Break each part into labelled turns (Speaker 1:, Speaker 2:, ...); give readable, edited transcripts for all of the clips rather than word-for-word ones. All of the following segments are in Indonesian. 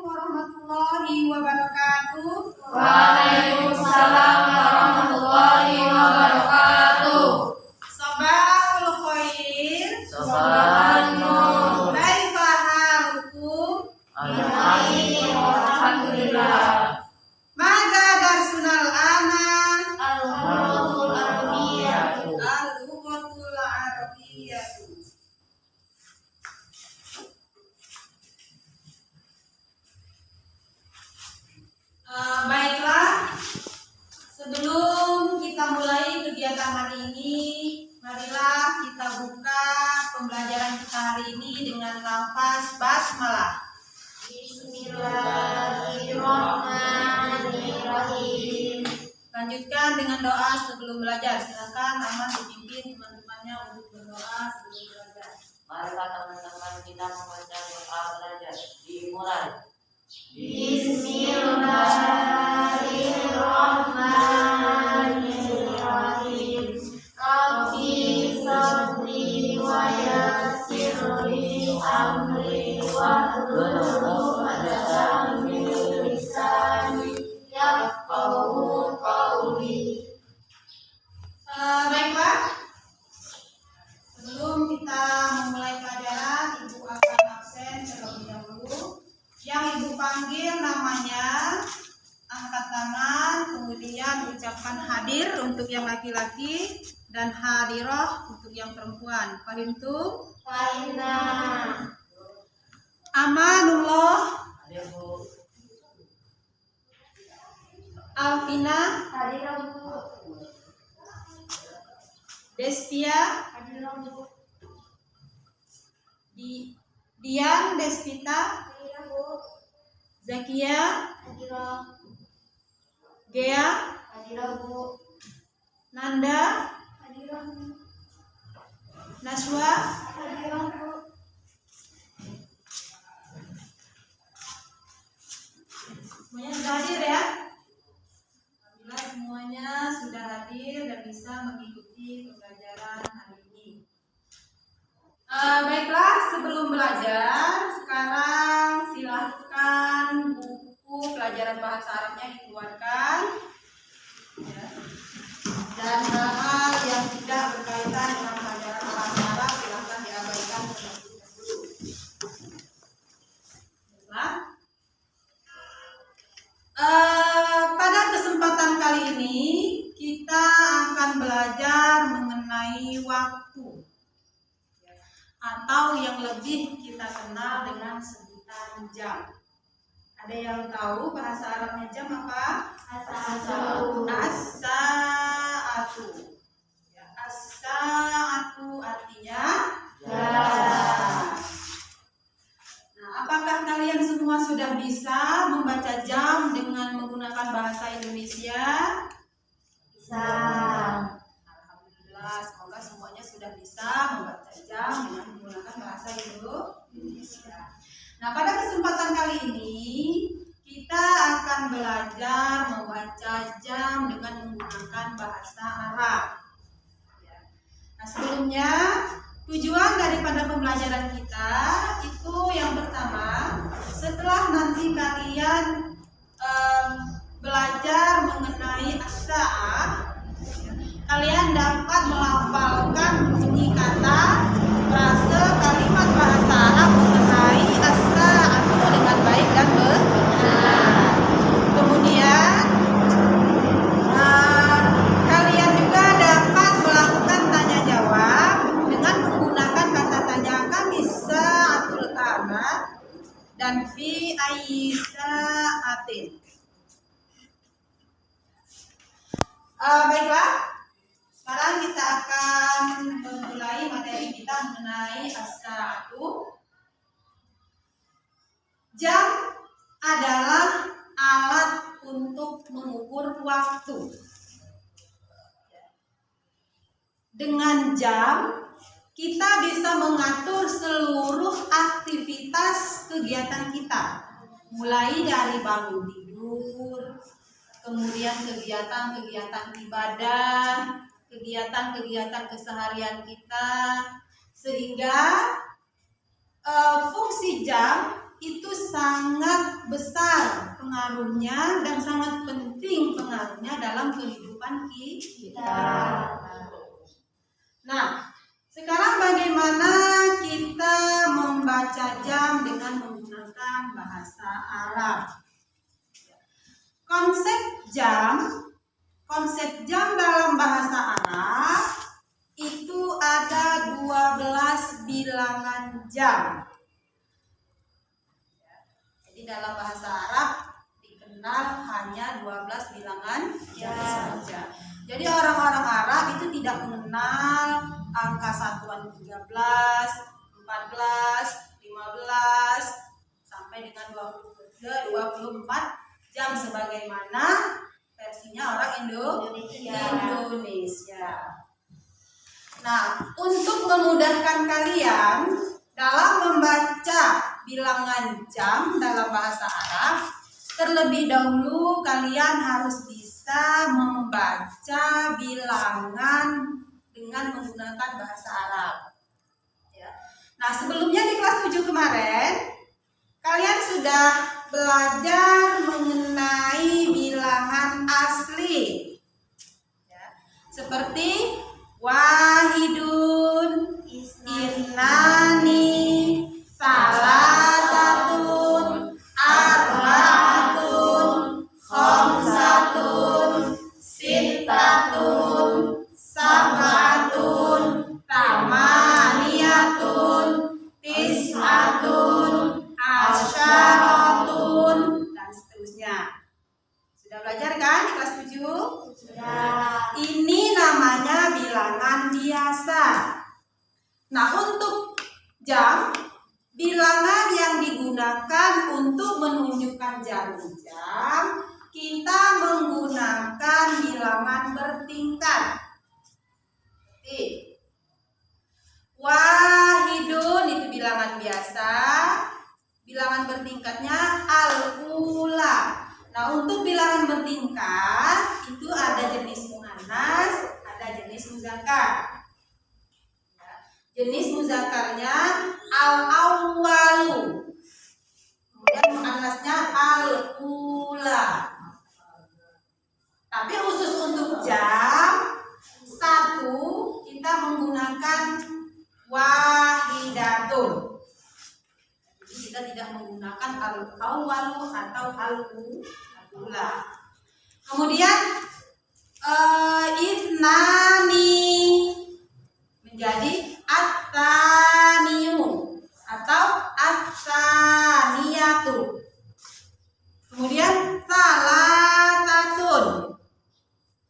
Speaker 1: warahmatullahi wabarakatuh.
Speaker 2: Waalaikumsalam warahmatullahi wabarakatuh.
Speaker 1: Sabahul khair.
Speaker 2: Sabahun nur.
Speaker 1: Kaifa halukum?
Speaker 2: Alhamdulillah.
Speaker 1: Mada darsunal ana?
Speaker 2: Al-Lughatul Arabiyyah.
Speaker 1: Al-Lughatul Arabiyyah. Baiklah, sebelum kita mulai kegiatan hari ini, marilah kita buka pembelajaran kita hari ini dengan lafaz basmalah.
Speaker 2: Bismillahirrahmanirrahim.
Speaker 1: Lanjutkan dengan doa sebelum belajar. Silakan Aman dipimpin teman-temannya untuk berdoa sebelum belajar.
Speaker 2: Marilah teman-teman kita membaca doa belajar. Dimulai. Bismillahirrahmanirrahim. Rabbi sabri wa yassirli amri wahlul 'uqdatam min lisani yafqahu qawli.
Speaker 1: Baiklah, sebelum kita memulai pelajaran, Ibu akan absen terlebih dahulu. Yang Ibu panggil namanya, angkat tangan, kemudian ucapkan hadir untuk yang laki-laki dan hadirah untuk yang perempuan. Fahimtum?
Speaker 2: Fahimna.
Speaker 1: Amanullah. Alfina. Destia. Dian Despita. Zakia. Gea. Nanda. Naswa. Semuanya sudah hadir ya? Alhamdulillah semuanya sudah hadir dan bisa mengikuti pembelajaran hari ini. Baiklah, sebelum belajar, sekarang silahkan buku pelajaran bahasa Arabnya dikeluarkan ya. Dan hal-hal yang tidak berkaitan dengan pelajaran bahasa Arab silahkan diabaikan terlebih dahulu. Baiklah. Pada kesempatan kali ini kita akan belajar mengenai waktu, atau yang lebih kita kenal dengan sebutan jam. Ada yang tahu bahasa Arabnya jam apa? As-sa'atu. Ya, as-sa'atu artinya jam. Nah, apakah kalian semua sudah bisa membaca jam dengan menggunakan bahasa Indonesia?
Speaker 2: Bisa.
Speaker 1: Alhamdulillah, semoga semuanya sudah bisa membaca jam dengan menggunakan bahasa Indonesia. Nah, pada kesempatan kali ini kita akan belajar membaca jam dengan menggunakan bahasa Arab. Nah, sebelumnya tujuan daripada pembelajaran kita itu yang pertama, setelah nanti kalian belajar mengenai as-sa'ah, kalian dapat melafalkan bunyi kata, frase, kalimat bahasa Arab mengenai as-sa'atu dengan baik dan benar. Kemudian kalian juga dapat melakukan tanya jawab dengan menggunakan kata tanya kami sa'atul ana dan fi ayyi sa'atin. Baiklah, sekarang kita akan memulai materi kita mengenai as-sa'atu. Jam adalah alat untuk mengukur waktu. Dengan jam, kita bisa mengatur seluruh aktivitas kegiatan kita, mulai dari bangun tidur, kemudian kegiatan-kegiatan ibadah, kegiatan-kegiatan keseharian kita, sehingga fungsi jam itu sangat besar pengaruhnya dan sangat penting pengaruhnya dalam kehidupan kita. Nah, sekarang bagaimana kita membaca jam dengan menggunakan bahasa Arab? Konsep jam dalam bahasa Arab itu ada 12 bilangan jam. Jadi dalam bahasa Arab dikenal hanya 12 bilangan jam saja. Jadi orang-orang Arab itu tidak mengenal angka satuan 13, 14, 15 sampai dengan 23, 24 jam sebagaimana versinya orang Indonesia. Nah, untuk memudahkan kalian dalam membaca bilangan jam dalam bahasa Arab, terlebih dahulu kalian harus bisa membaca bilangan dengan menggunakan bahasa Arab. Nah, sebelumnya di kelas 7 kemarin, kalian sudah belajar mengenai bilangan asli. Seperti wahidun, innani, salasatun, arba'atun, khamsatun, sittatun, sab'atun, tamaniyatun, tis'atun, asyaratun, dan seterusnya. Sudah belajar kan di kelas 7? Sudah. Ini namanya bilangan biasa. Nah, untuk jam, bilangan yang digunakan untuk menunjukkan jarum jam, kita menggunakan bilangan bertingkat. Wahidun itu bilangan biasa, bilangan bertingkatnya al-ula. Nah, untuk bilangan bertingkat itu ada jenis muannas, ada jenis muzakkar. Jenis muzakkarnya al-awwalu, kemudian muannasnya al-ula. Tapi khusus untuk jam 1 kita menggunakan wahidatun. Jadi kita tidak menggunakan al-awwalu atau al-ula. Kemudian itnani menjadi at-taniyu atau at-taniyatu. Kemudian salatatun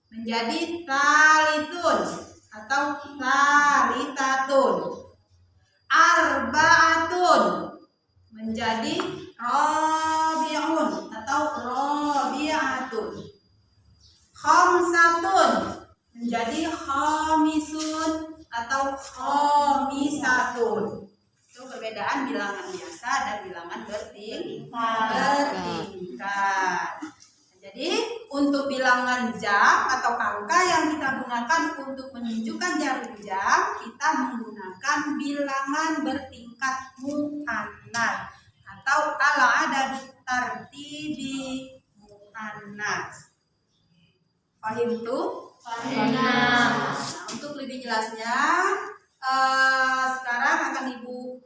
Speaker 1: menjadi talitun atau talitatun. Arba'atun menjadi rabi'un atau rabi'atun. Khamsatun menjadi khamisun atau khamisatun. Itu perbedaan bilangan biasa dan bilangan bertingkat. Jadi untuk bilangan jam atau angka yang kita gunakan untuk menunjukkan jarum jam, kita menggunakan bilangan bertingkat muannas atau al-adad tartibi muannas. Paham tuh? Paham. Nah, untuk lebih jelasnya, sekarang akan Ibu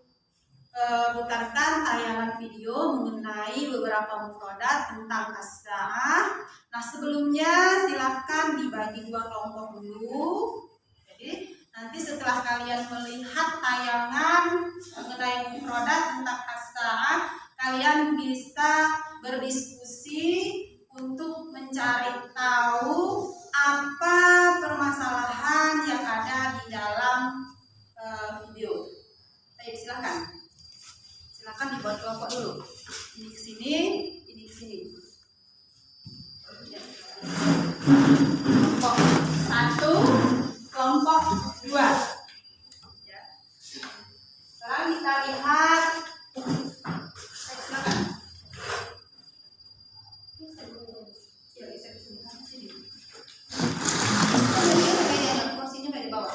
Speaker 1: putarkan tayangan video mengenai beberapa mufradat tentang as-sa'ah. Nah, sebelumnya silahkan dibagi 2 kelompok dulu. Jadi nanti setelah kalian melihat tayangan mengenai mufradat tentang as-sa'ah, kalian bisa berdiskusi untuk mencari tahu apa permasalahan yang ada di dalam video. Baik, silakan dibuat kelompok dulu. Ini ke sini, ini ke sini. Kelompok 1, kelompok 2. Ya. Sekarang kita lihat. Silakan. Ya, bisa ke sini. Kursinya dari bawah.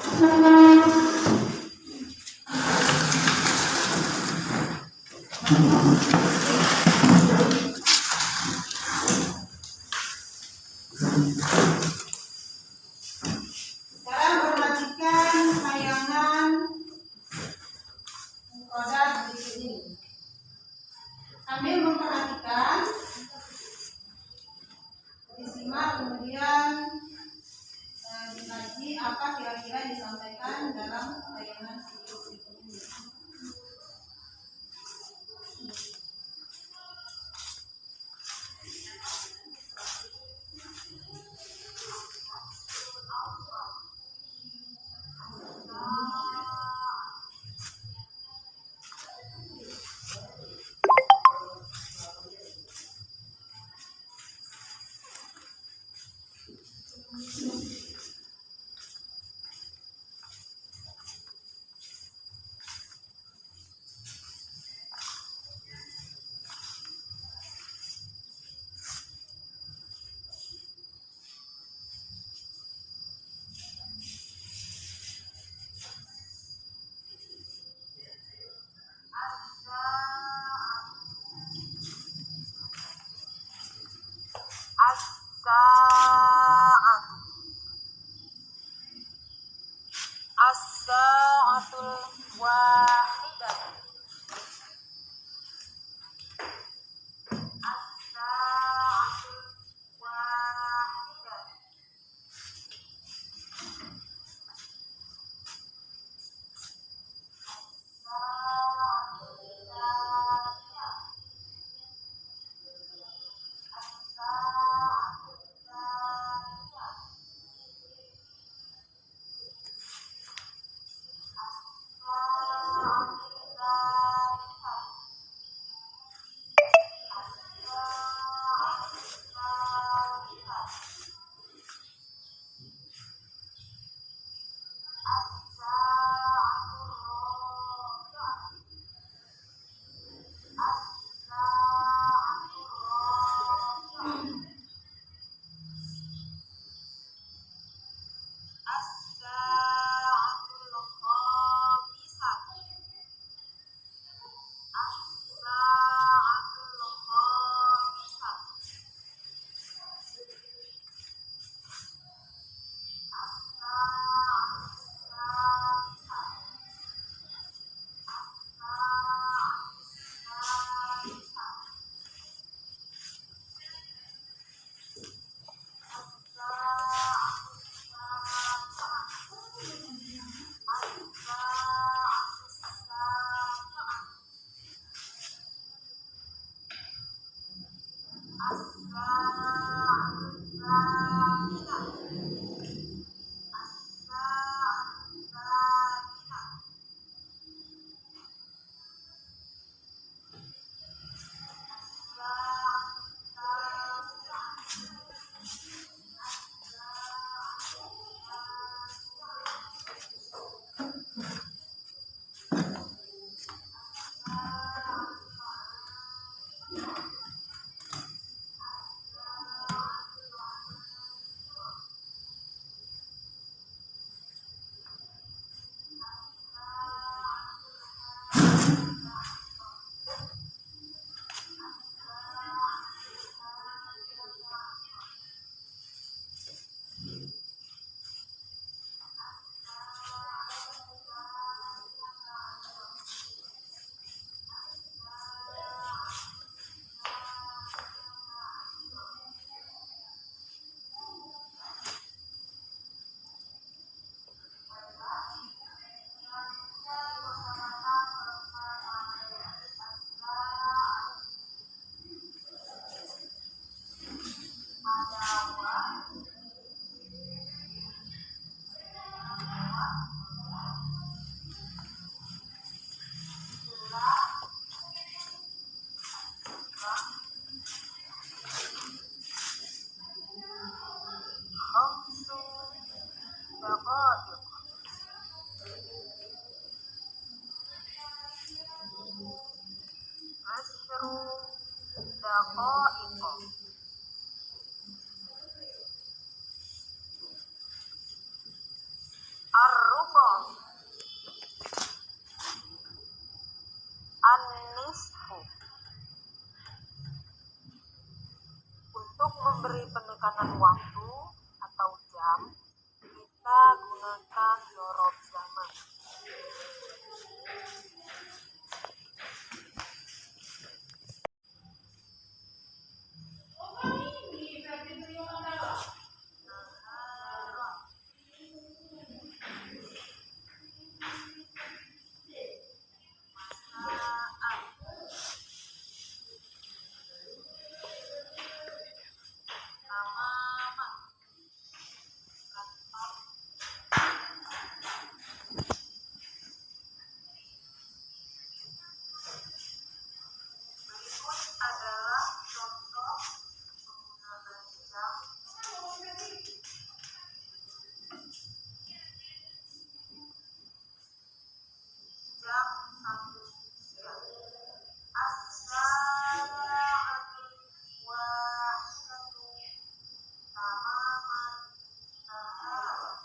Speaker 3: daqaiqo. Ar-rubu, an-nisfu. Untuk memberi penekanan waktu atau jam, kita gunakan zorof zaman. Adalah contoh penggunaan jam. Jam 1 siang. As-sa'atu wahidatu tamaman nahar.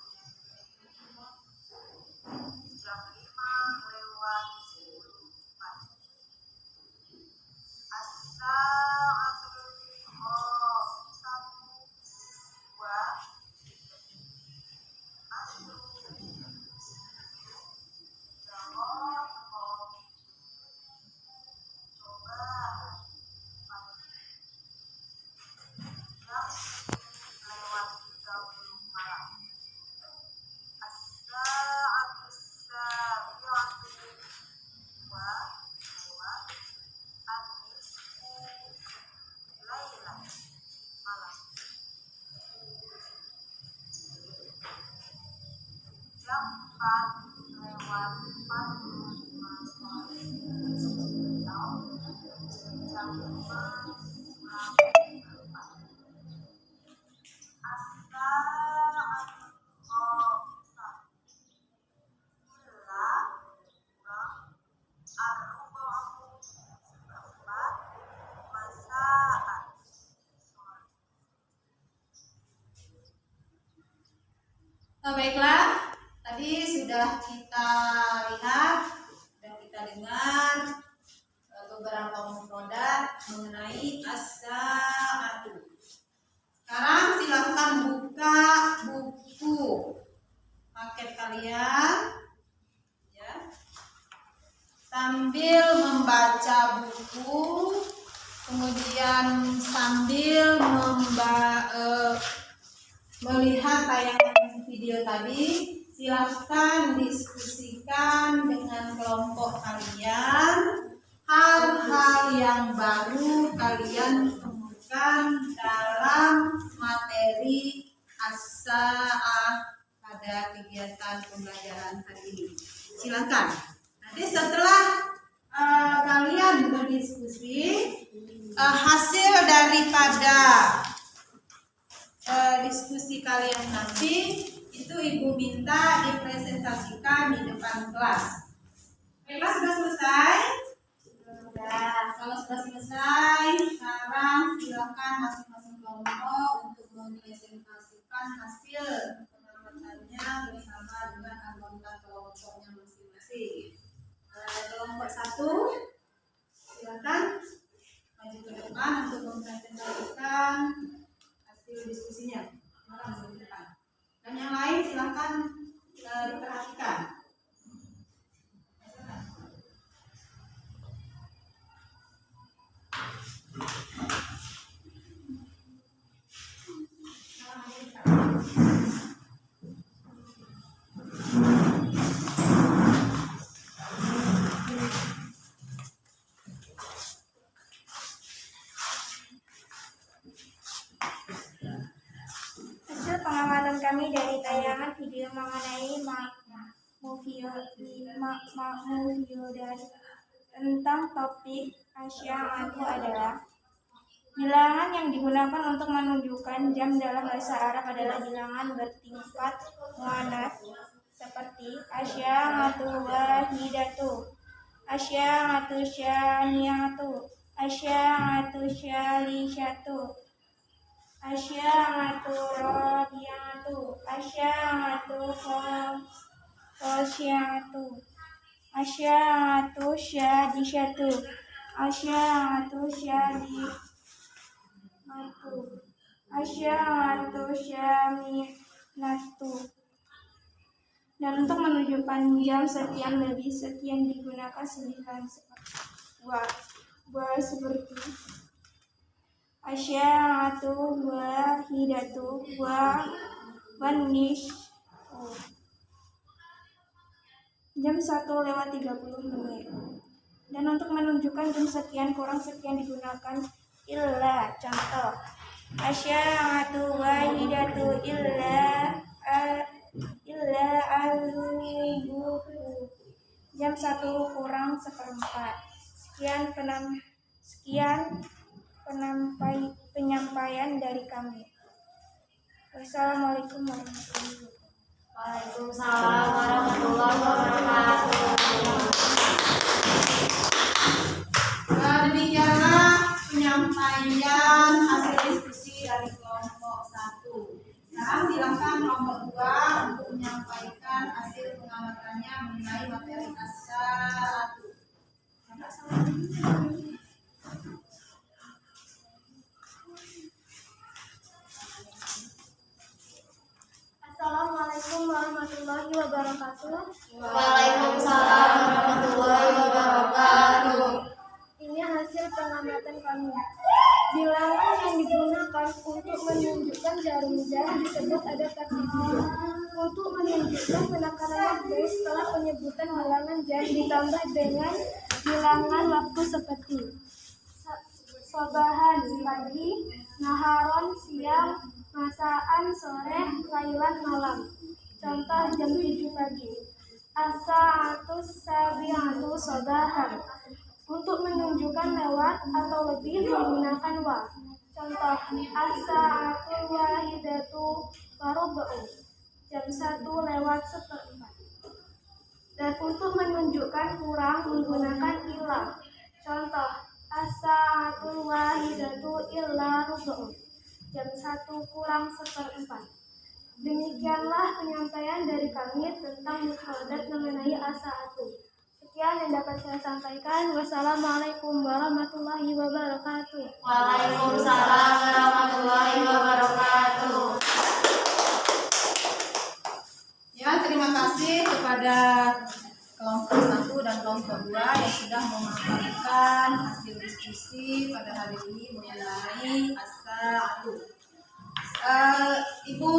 Speaker 3: Jam 5:10 pagi. As-sa'atul khamisatu wa asyru daqaiqo. Coba jam 10:30 malam. As-sa'atus sabi'atu wa an-nisfu lailan, malam. Jam 4:45 sore atau jam 5:04. As-sa'atul khamisatu illa kurang ar-rubu'u seperempat masaan, sore.
Speaker 1: Baiklah, tadi sudah kita lihat dan kita dengar beberapa mufradat mengenai as-sa'atu. Sekarang silakan buka buku paket kalian, ya, sambil membaca buku, kemudian sambil melihat tayangan video tadi. Silakan diskusikan dengan kelompok kalian hal-hal yang baru kalian temukan dalam materi as-sa'ah pada kegiatan pembelajaran hari ini. Silakan. Nanti setelah kalian berdiskusi, hasil daripada diskusi kalian nanti itu ibu minta dipresentasikan di depan kelas. Baiklah, sudah selesai? Sudah. Kalau sudah selesai, sekarang silakan masing-masing kelompok untuk mempresentasikan hasil pengamatannya bersama dengan anggota kelompoknya masing-masing. Kelompok 1, silakan maju ke depan untuk mempresentasikan hasil diskusinya. Maju ke depan. Dan yang lain silakan diperhatikan.
Speaker 4: Hasil pengamatan kami dari tayangan video mengenai Mufiodat tentang topik asyamatu adalah bilangan yang digunakan untuk menunjukkan jam dalam bahasa Arab adalah bilangan bertingkat muannats seperti asyamatu wahidatu, asyamatu syaniyatu, asy'atu syalisatu, asy'atu rabi'atu, asy'atu khosyatu, asy'atu syadisatu, asy'atu syadimatu, asy'atu syaminatu. Dan untuk menunjukkan jam sekian lebih sekian digunakan selihan seperti asy'atu wahidatu wan nisfu, jam 1:30. Dan untuk menunjukkan jam sekian kurang sekian digunakan illa. Contoh, asy'atu wahidatu illa al-zuhur, jam 1:4. Sekian penyampaian dari kami. Wassalamualaikum warahmatullahi wabarakatuh.
Speaker 2: Waalaikumsalam warahmatullahi wabarakatuh.
Speaker 1: Nah, demikianlah penyampaian hasil diskusi dari kelompok 1. Sekarang silakan kelompok 2 untuk menyampaikan hasil pengamatannya mengenai materi as-sa'atu.
Speaker 4: Assalamualaikum warahmatullahi wabarakatuh.
Speaker 2: Waalaikumsalam warahmatullahi wabarakatuh.
Speaker 4: Ini hasil pengamatan kami. Bilangan yang digunakan untuk menunjukkan jarum jam disebut ada tertidur. Untuk menunjukkan penekanan waktu setelah penyebutan bilangan jam ditambah dengan bilangan waktu seperti sobahan pagi, naharon siang, masaan sore, lailan malam. Contoh jam 7 pagi. As-sa'atu sabi'atu sobahan. Untuk menunjukkan lewat atau lebih menggunakan wa. Contoh as-sa'atu wahidatu warubu'u, jam 1:04. Dan untuk menunjukkan kurang menggunakan illa. Contoh as-sa'atu wahidatu illa rubu'u, jam 1:04. Demikianlah penyampaian dari kami tentang mufradat mengenai as-sa'atu. Sekian yang dapat saya sampaikan. Wassalamualaikum warahmatullahi wabarakatuh.
Speaker 2: Waalaikumsalam warahmatullahi wabarakatuh.
Speaker 1: Ya, terima kasih kepada kelompok 1 dan kelompok 2 yang sudah memaparkan hasil diskusi pada hari ini mengenai as-sa'atu. Ibu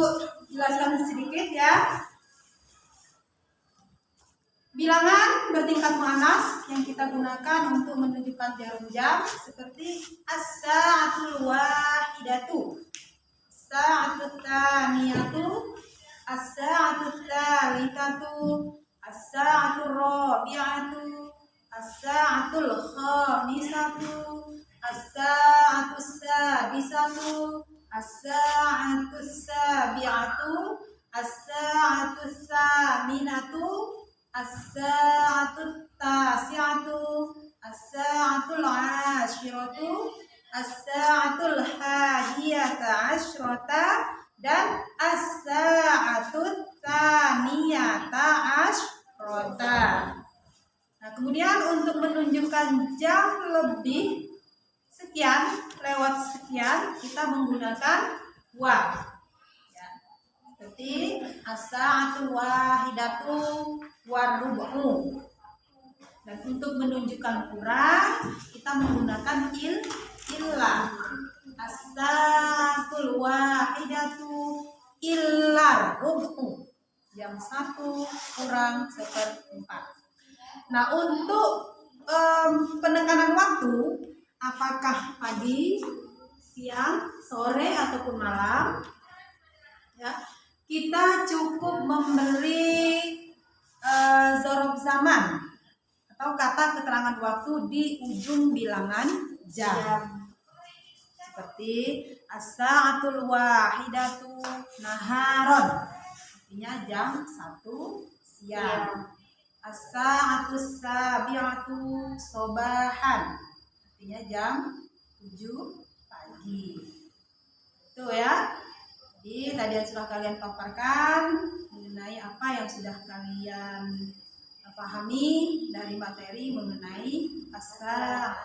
Speaker 1: jelaskan sedikit ya. Bilangan bertingkat muannas yang kita gunakan untuk menunjukkan jarum jam seperti as-sa'atul wahidatu, as-sa'atut tsaniyatu, as-sa'atut tsalitsatu, as-sa'atur rabi'atu, as-sa'atul khamisatu, as-sa'atus sadisatu, as-sa'atus sabi'atu, as-sa'atus tsaminatu, as-sa'atut tasi'atu, as-sa'atul 'ashiratu, as-sa'atul hadiyata 'asyrata, dan as-sa'atut tsaniyata 'asyrata. Nah, kemudian untuk menunjukkan jam lebih sekian lewat sekian kita menggunakan wa. Ya. Seperti as-sa'atul wahidatu warubu'u. Dan untuk menunjukkan kurang kita menggunakan illa. As-sa'atul wahidatu illa rubu'u, jam 1:4. Nah, untuk penekanan waktu apakah pagi, siang, sore ataupun malam, ya, kita cukup memberi zorof zaman atau kata keterangan waktu di ujung bilangan jam. Seperti as-sa'atul wahidatu naharon, artinya jam 1 siang. As-sa'atus sabi'atu sobahan, artinya jam 7 pagi. Itu ya. Jadi tadi yang sudah kalian paparkan mengenai apa yang sudah kalian pahami dari materi mengenai as-sa'a.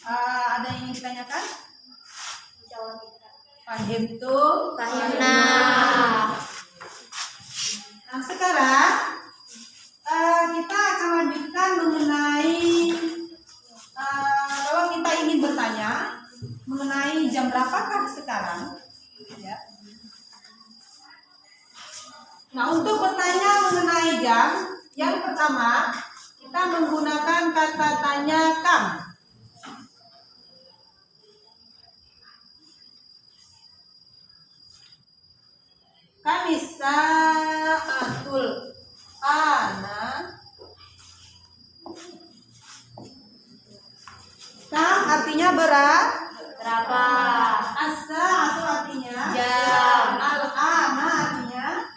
Speaker 1: Ada yang ingin ditanyakan? Paham tuh?
Speaker 4: Fahimna.
Speaker 1: Nah sekarang kita akan lanjutkan mengenai kalau kita ingin bertanya mengenai jam berapakah sekarang, ya. Nah untuk bertanya mengenai jam, yang pertama kita menggunakan kata tanya kam. Kamisa atul ana. Kam artinya berapa? Asa atau artinya
Speaker 4: Jam.
Speaker 1: Al-ana artinya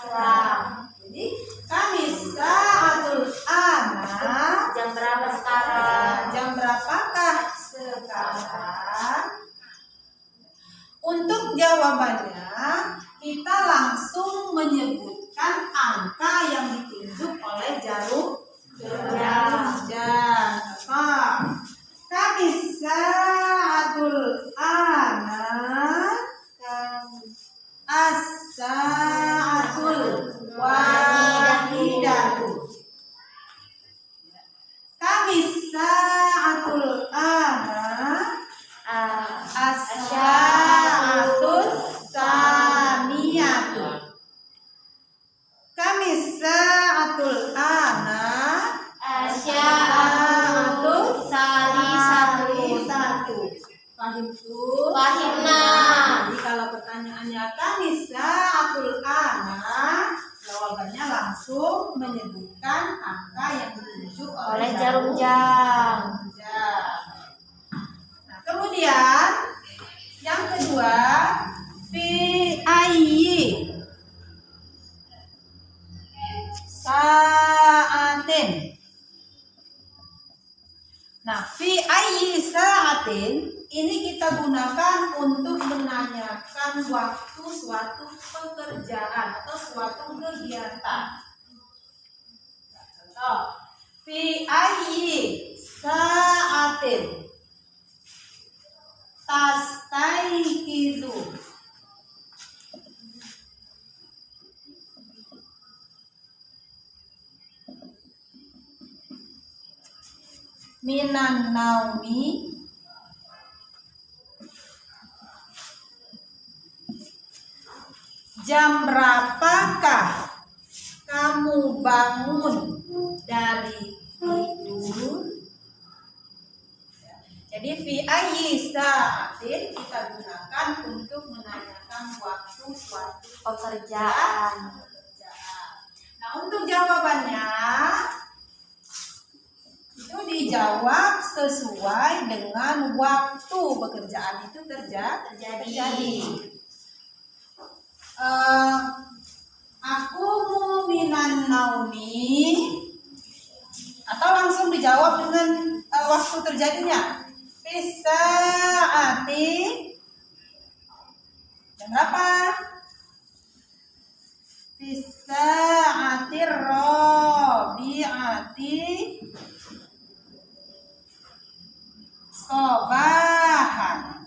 Speaker 4: Sekarang.
Speaker 1: Jadi kamisa atul ana.
Speaker 4: Jam berapa sekarang?
Speaker 1: Jam berapakah sekarang? Untuk jawabannya kita langsung menyebutkan angka yang ditunjuk oleh jarum jam. Kamisa atul ana. As-sa'atul wahidatu. Kamisa-atul ana. As-sa'atul saniyatu. Kamisa-atul ana. As-sa'atul salisatu. Paham tuh?
Speaker 4: Fahimna.
Speaker 1: Jadi kalau pertanyaannya kamisa-atul ana, jawabannya langsung menyebutkan angka yang ditunjuk
Speaker 4: Oleh jarum jam.
Speaker 1: Nah, kemudian yang kedua, fi ayyi sa'atin. Nah, fi ayyi sa'atin ini kita gunakan untuk menanyakan waktu suatu pekerjaan atau suatu kegiatan. Contoh, fi ayyi sa'atin tastaiqizu. Minan naumi jam berapakah kamu bangun dari tidur? Jadi fi ayyi sa'atin kita gunakan untuk menanyakan waktu suatu
Speaker 4: Pekerjaan.
Speaker 1: Nah, untuk jawabannya itu dijawab sesuai dengan waktu pekerjaan itu terjadi. Aku minan naumi, atau langsung dijawab dengan waktu terjadinya. Fisaati jam berapa? Fisaati rabi'ati sobahan.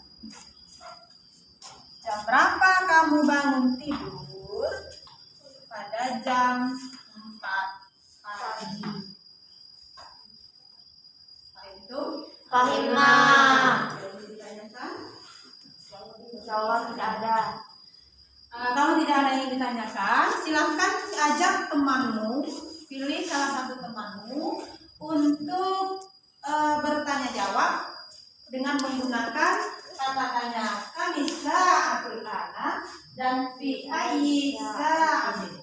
Speaker 1: Jam berapa kamu bangun tidur? Pada jam 4 pagi. Paham itu?
Speaker 4: Fahimna.
Speaker 1: Ditanyakan?
Speaker 4: Insya Allah tidak ada.
Speaker 1: Kalau tidak ada yang ditanyakan, silahkan ajak temanmu, pilih salah satu temanmu untuk bertanya jawab dengan menggunakan kata tanya kamisa atul ana dan fi ayyi sa'atin.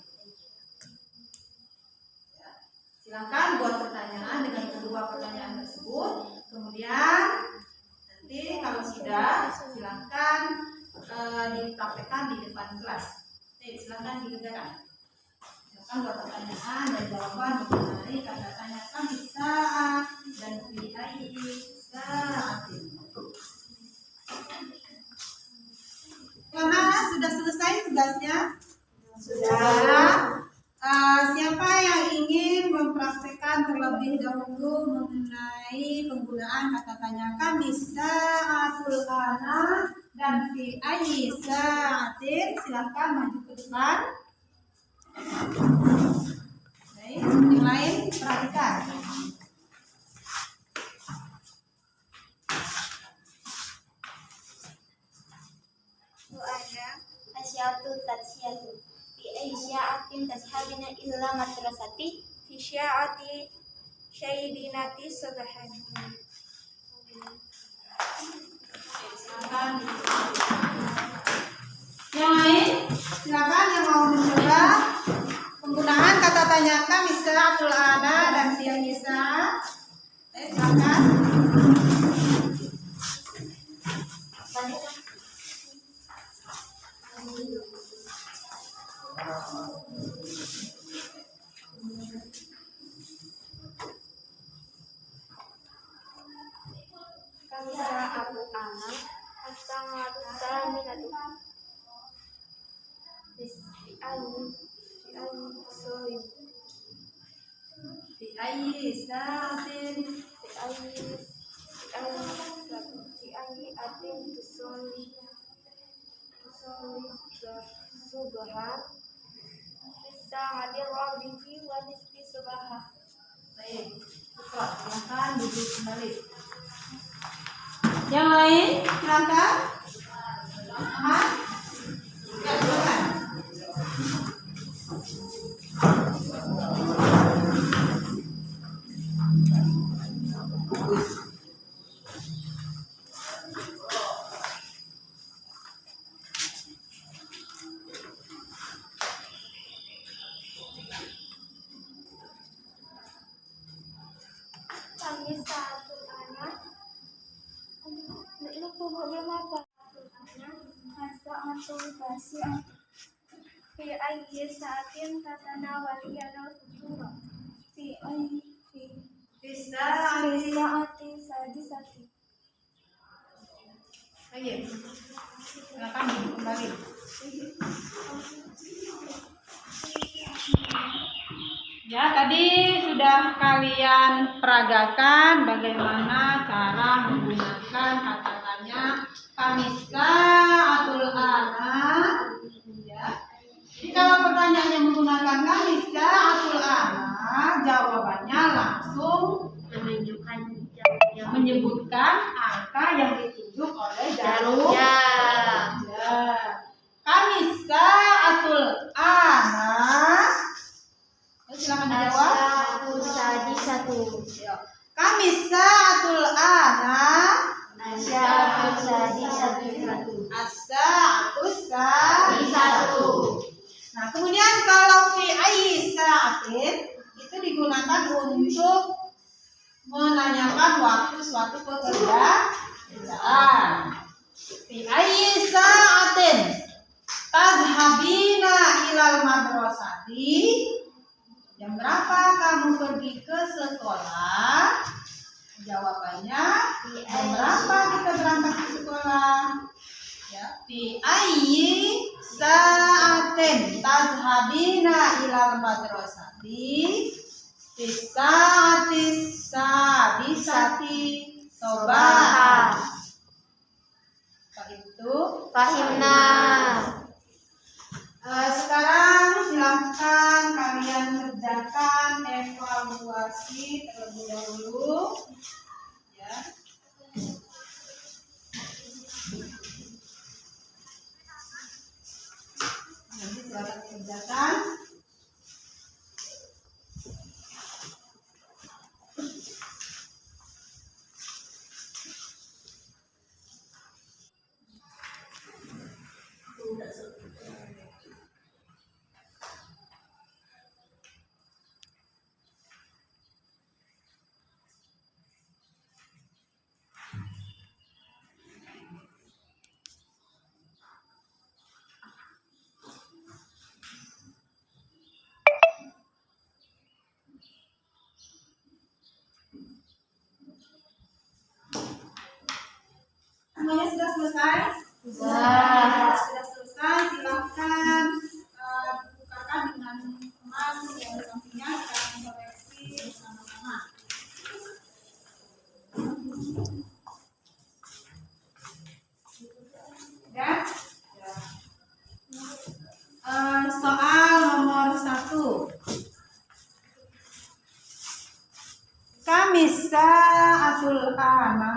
Speaker 1: Silakan buat pertanyaan dengan kedua pertanyaan tersebut. Kemudian nanti kalau sudah silakan dipraktekkan di depan kelas. Silakan dikerjakan. Silakan buat pertanyaan dan jawaban mengenai kata tanya kamisa dan fi ayyi penggunaan kata tanya kami sa'atul ana dan fi ayyi sa'atin. Silahkan maju ke depan. Baik, yang lain perhatikan.
Speaker 4: Soalnya asyatu tasyatu fi aisya'atin tashabina illa madrasati fi sya'ati syaidinati subhanallah.
Speaker 1: Silakan. Yang lain, silakan yang mau mencoba penggunaan kata tanya kami sa'atul ana dan fi ayyi sa'. Silakan.
Speaker 4: Kamera Abu Anak as-sanatu saminatu
Speaker 1: Fi ayyi sa'atin
Speaker 4: atin tusoli subhan bisa hadir rabihi wa nisbi subhan.
Speaker 1: Baik, silakan duduk kembali. Yang lain, silakan. Ahmad, ya, silakan.
Speaker 4: Kami satu anak. Ini belum apa? Masa antum basi fi ayyi sa'atin tatanawaliyana futura fi
Speaker 1: Bisa.
Speaker 4: sa'ati sadisati.
Speaker 1: Baik, silakan duduk kembali. Ya, tadi sudah kalian peragakan bagaimana cara menggunakan kata tanya kami sa'atul ana. Ya. Jadi kalau pertanyaannya menggunakan kami sa'atul ana, jawabannya langsung menyebutkan angka yang ditunjuk oleh jarum. Ya. Kami sa'atul ana. Silakan dijawab.
Speaker 4: Satu.
Speaker 1: Kami sa'atul ana. As-sa'atus satu. Nah, kemudian kalau fi ayyi sa'atin itu digunakan untuk menanyakan waktu suatu pekerjaan. Fi ayyi sa'atin tazhabina ilal madrasati. Jam berapa kamu pergi ke sekolah? Jawabannya, jam berapa kita berangkat ke sekolah? Ya, fi ayyi sa'atin tazhabina ilal madrasati fi sa'atis sadisati sobahan. Apa itu?
Speaker 4: Fahimna.
Speaker 1: Sekarang silahkan kalian kerjakan evaluasi terlebih dahulu. Ya. Nanti silahkan kerjakan. Semuanya sudah selesai? Sudah selesai, silakan bukakan dengan teman yang sampingnya, kita koreksi bersama-sama. Ya? Soal nomor 1. Kamisa atul ana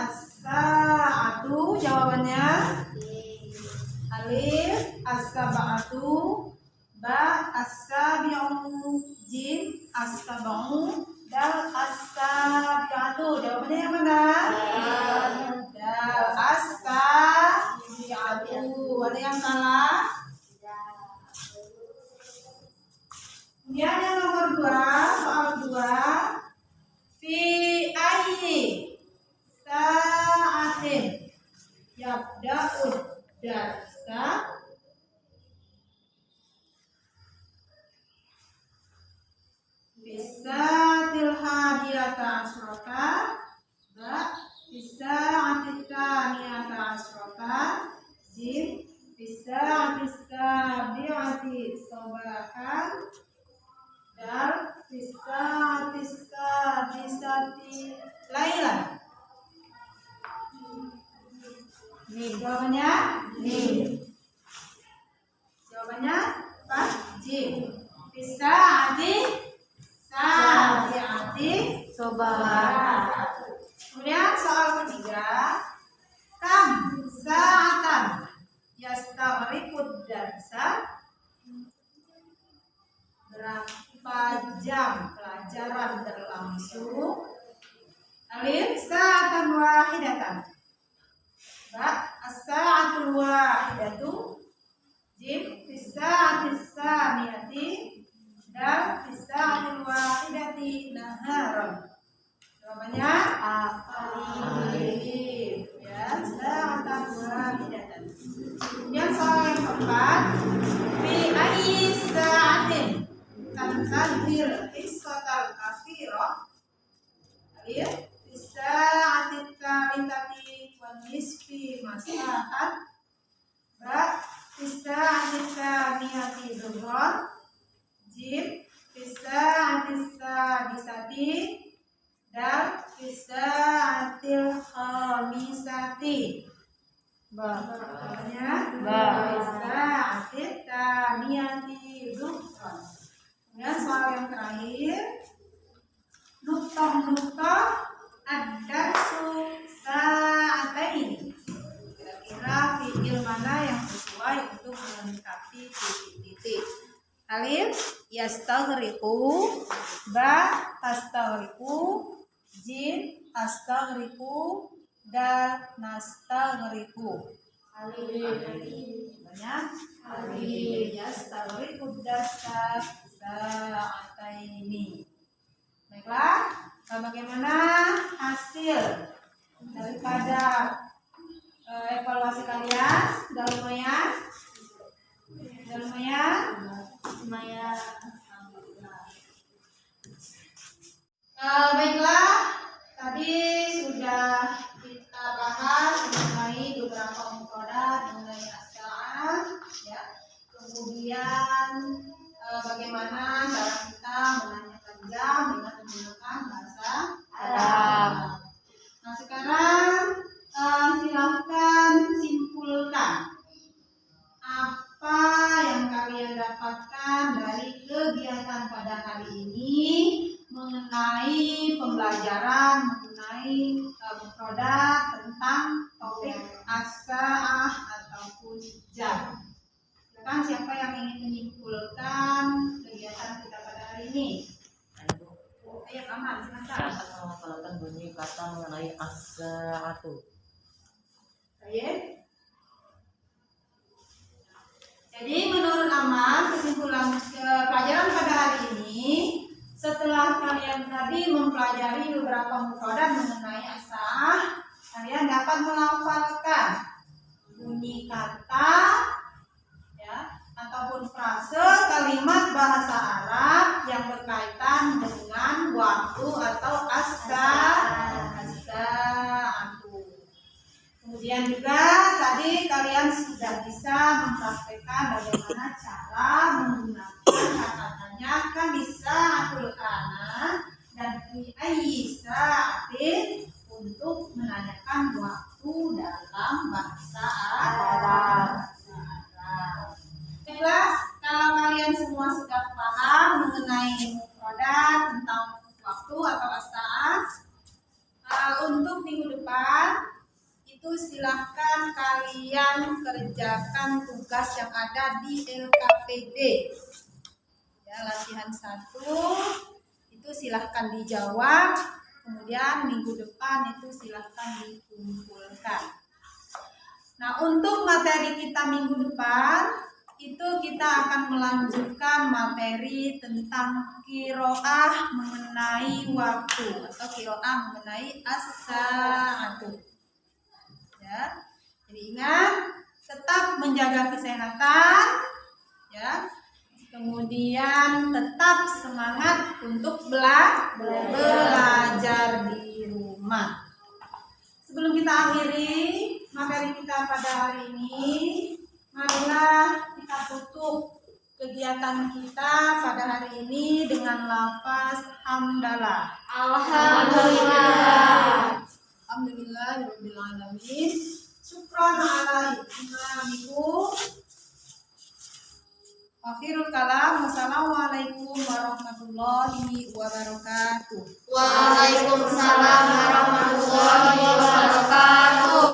Speaker 1: as-sa'atu, jawabannya alif as-sab'atu, ba as-sabi'u, jim as-sab'u, dal as-sabi'atu. Jawabannya yang mana? Dal as-sabi'atu. Ada yang salah? Kemudian yang nomor 2, soal 2. Fi ayyi sa'atin yabda'ud darsa bisatil hadiyata asyrata, ba bisa'atit taniyata asyrata, jim bisa'atis sabi'ati sabahan, dal bisa'atis sadisati lailan. Jawabannya jawabannya apa? Jim. Bisa'ati sabi'ati
Speaker 2: Sobat.
Speaker 1: Kemudian soal 3. Kam sa'atan yastaghriqud darsa, berapa jam pelajaran berlangsung? Alif sa'atan wahidatan, ba as-sa'atul wahidatu, jim bis-sa'atis samiyati, dal bis-sa'atil wahidati naharan. Jawabannya alif. Ya, sa'atan wahidatan. Kemudian soal yang keempat. Fi ayyi sa'atin tanzil hissatal akhirah, alif bis-sa'atit thalithati wan nisfi mas'ahan, ba bis-sa'atit thaniyati dhuhran, jim bis-sa'atis sadisati, dal bisa'atil khamisati. Jawabannya bisa'atit taniyati dhuhran. Kemudian soal yang terakhir. Nuktah ad-darsu sa'ataini. Kira-kira fi'il mana yang sesuai untuk melengkapi titik-titik? Alif yastaghriqu, ba tastaghriqu, jim astaghriqu, dal nastaghriqu. Banyak alif yastaghriqu darsa sa'ataini. Baiklah, bagaimana hasil daripada evaluasi kalian? Sudah lumayan? Baiklah, tadi sudah kita bahas mengenai beberapa mufradat, mengenai as-sa'ah, ya. Kemudian bagaimana cara kita menanyakan jam dengan menggunakan bahasa Arab. Nah, sekarang silakan simpulkan apa yang kalian dapatkan dari kegiatan pada hari ini mengenai pembelajaran mengenai mufradat tentang topik as-sa'ah ataupun jam. Silakan siapa yang ingin menyimpulkan kegiatan kita pada hari ini? Ayo Aman, silakan.
Speaker 2: Akan menghafalkan bunyi kata mengenai as-sa'atu.
Speaker 1: Baik. Jadi menurut Aman, kesimpulan pelajaran pada hari ini, setelah kalian tadi mempelajari beberapa mufradat mengenai as-sa'ah, kalian dapat melafalkan bunyi kata, ya, ataupun frase kalimat bahasa Arab yang berkaitan dengan waktu atau as-sa'atu. Kemudian juga tadi kalian sudah bisa mempraktekkan bagaimana cara menggunakan kata-katanya kan bisa atul kana fi ayyi sa'atin, untuk menanyakan waktu dalam bahasa Arab. Jelas, kalau kalian semua sudah paham mengenai mufradat tentang waktu atau as-saat, untuk minggu depan itu silahkan kalian kerjakan tugas yang ada di LKPD. Ya, latihan 1 itu silahkan dijawab, kemudian minggu depan itu silahkan dikumpulkan. Nah, untuk materi kita minggu depan itu kita akan melanjutkan materi tentang qiraah mengenai waktu atau qiraah mengenai as-sa'atu. Ya, jadi ingat tetap menjaga kesehatan, ya. Kemudian tetap semangat untuk belajar di rumah. Sebelum kita akhiri materi kita pada hari ini, marilah kita tutup kegiatan kita pada hari ini dengan lafaz hamdalah.
Speaker 4: Alhamdulillah.
Speaker 1: Alhamdulillahirabbil alamin. Syukran ala imamikum. Akhirul kalam. Wassalamualaikum warahmatullahi wabarakatuh.
Speaker 2: Waalaikumsalam warahmatullahi wabarakatuh.